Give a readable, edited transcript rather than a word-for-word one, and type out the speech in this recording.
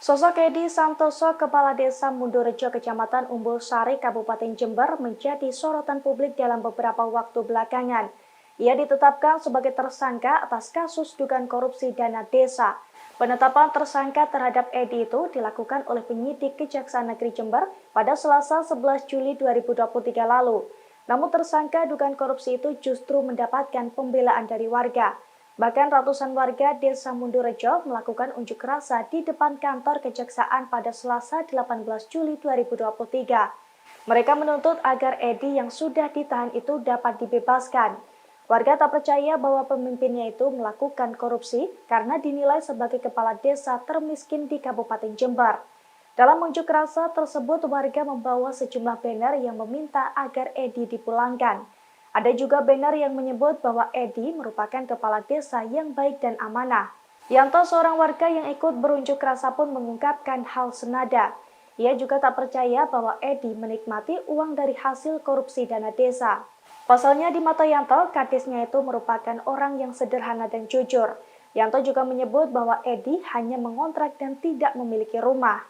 Sosok Edi Santoso, Kepala Desa Mundurejo, Kecamatan Umbul Sari, Kabupaten Jember, menjadi sorotan publik dalam beberapa waktu belakangan. Ia ditetapkan sebagai tersangka atas kasus dugaan korupsi dana desa. Penetapan tersangka terhadap Edi itu dilakukan oleh penyidik Kejaksaan Negeri Jember pada Selasa 11 Juli 2023 lalu. Namun tersangka dugaan korupsi itu justru mendapatkan pembelaan dari warga. Bahkan ratusan warga Desa Mundurejo melakukan unjuk rasa di depan kantor Kejaksaan pada Selasa 18 Juli 2023. Mereka menuntut agar Edi yang sudah ditahan itu dapat dibebaskan. Warga tak percaya bahwa pemimpinnya itu melakukan korupsi karena dinilai sebagai kepala desa termiskin di Kabupaten Jember. Dalam unjuk rasa tersebut, warga membawa sejumlah banner yang meminta agar Edi dipulangkan. Ada juga banner yang menyebut bahwa Edi merupakan kepala desa yang baik dan amanah. Yanto, seorang warga yang ikut berunjuk rasa pun mengungkapkan hal senada. Ia juga tak percaya bahwa Edi menikmati uang dari hasil korupsi dana desa. Pasalnya di mata Yanto, kadisnya itu merupakan orang yang sederhana dan jujur. Yanto juga menyebut bahwa Edi hanya mengontrak dan tidak memiliki rumah.